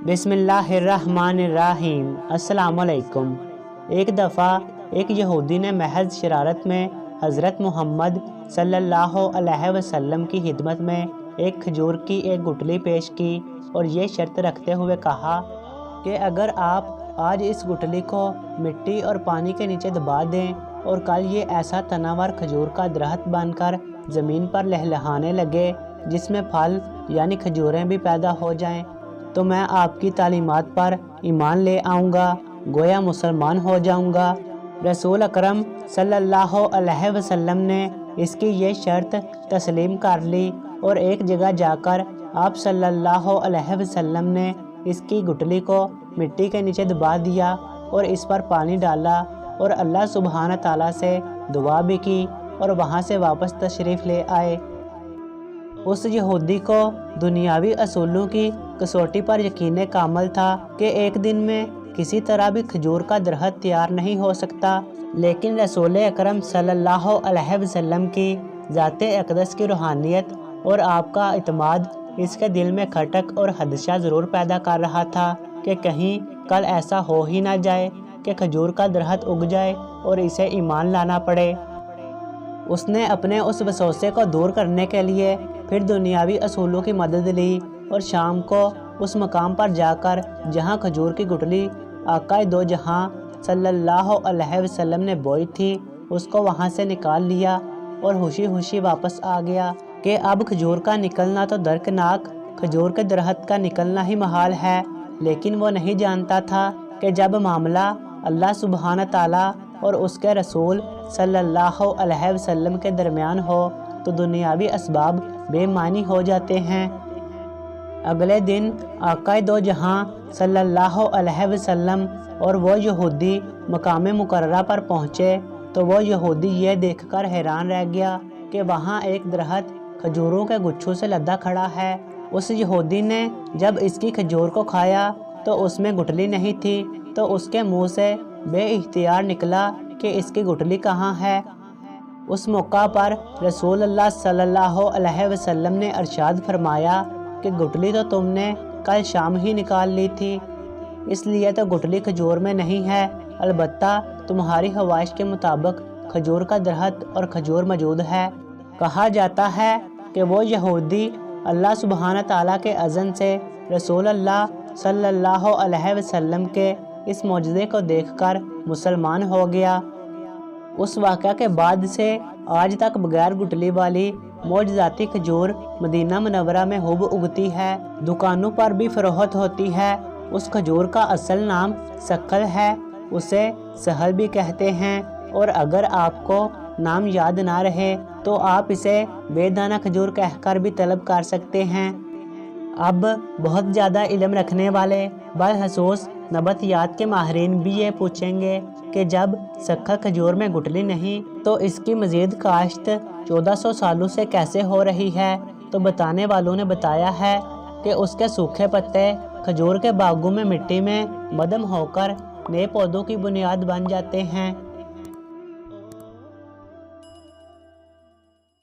बिस्मिल्लाहिर्रहमानिर्रहीम। अस्सलाम वालेकुम। एक दफ़ा एक यहूदी ने महज शरारत में हज़रत मोहम्मद सल्लल्लाहु अलैहि वसल्लम की खिदमत में एक खजूर की एक गुठली पेश की और ये शर्त रखते हुए कहा कि अगर आप आज इस गुठली को मिट्टी और पानी के नीचे दबा दें और कल ये ऐसा तनावर खजूर का दरख्त बनकर ज़मीन पर लहलहाने लगे जिसमें फल यानी खजूरें भी पैदा हो जाएं, तो मैं आपकी तालीमात पर ईमान ले आऊँगा, गोया मुसलमान हो जाऊँगा। रसूल अकरम सल्लल्लाहु अलैहि वसल्लम ने इसकी ये शर्त तस्लीम कर ली और एक जगह जाकर आप सल्लल्लाहु अलैहि वसल्लम ने इसकी गुठली को मिट्टी के नीचे दबा दिया और इस पर पानी डाला और अल्लाह सुब्हान ताला से दुआ भी की और वहाँ से वापस तशरीफ़ ले आए। उस यहूदी को दुनियावी असूलों की कसौटी पर यकीन कामल था कि एक दिन में किसी तरह भी खजूर का दरख्त तैयार नहीं हो सकता, लेकिन रसूल अकरम सल्लल्लाहु अलैहि वसल्लम की ज़ाते अक़दस की रूहानियत और आपका इत्माद इसके दिल में खटक और खदशा ज़रूर पैदा कर रहा था कि कहीं कल ऐसा हो ही ना जाए कि खजूर का दरख्त उग जाए और इसे ईमान लाना पड़े। उसने अपने उस वसवसे को दूर करने के लिए फिर दुनियावी असूलों की मदद ली और शाम को उस मकाम पर जाकर जहां खजूर की गुठली आकाए दो जहां सल्लल्लाहु अलैहि वसल्लम ने बोई थी, उसको वहां से निकाल लिया और खुशी खुशी वापस आ गया कि अब खजूर का निकलना तो दर्दनाक, खजूर के दरख्त का निकलना ही महाल है। लेकिन वो नहीं जानता था कि जब मामला अल्लाह सुब्हान ताला और उसके रसूल सल्लल्लाहु अलैहि वसल्लम के दरमियान हो तो दुनियावी असबाब बेमानी हो जाते हैं। अगले दिन आकाए दो जहां सल्लल्लाहु अलैहि वसल्लम और वो यहूदी मकाम मुकर्ररा पर पहुँचे तो वो यहूदी ये देखकर हैरान रह गया कि वहाँ एक दरख्त खजूरों के गुच्छों से लदा खड़ा है। उस यहूदी ने जब इसकी खजूर को खाया तो उसमें गुठली नहीं थी, तो उसके मुंह से बेइख्तियार निकला कि इसकी गुठली कहाँ है। उस मौका पर रसूल अल्लाह सल्लल्लाहु अलैहि वसल्लम ने इरशाद फरमाया कि गुठली तो तुमने कल शाम ही निकाल ली थी, इसलिए तो गुठली खजूर में नहीं है, अलबत्ता तुम्हारी ख्वाहिश के मुताबिक खजूर का दरख्त और खजूर मौजूद है। कहा जाता है कि वो यहूदी अल्लाह सुब्हान ताला के अज़न से रसूल अल्लाह सल्लल्लाहु अलैहि वसल्लम के इस मौजज़े को देखकर मुसलमान हो गया। उस वाक़या के बाद से आज तक बगैर गुठली वाली मौजज़ाती खजूर मदीना मुनव्वरा में खूब उगती है, दुकानों पर भी फ़रोख्त होती है। उस खजूर का असल नाम सक्कल है, उसे सहल भी कहते हैं और अगर आपको नाम याद ना रहे तो आप इसे बेदाना खजूर कहकर भी तलब कर सकते हैं। अब बहुत ज़्यादा इल्म रखने वाले बदखसूस नबतियात के माहिरीन भी ये पूछेंगे कि जब सक्कल खजूर में गुठली नहीं तो इसकी मज़ीद काश्त 1400 सालों से कैसे हो रही है, तो बताने वालों ने बताया है कि उसके सूखे पत्ते खजूर के बागों में मिट्टी में मदम होकर नए पौधों की बुनियाद बन जाते हैं।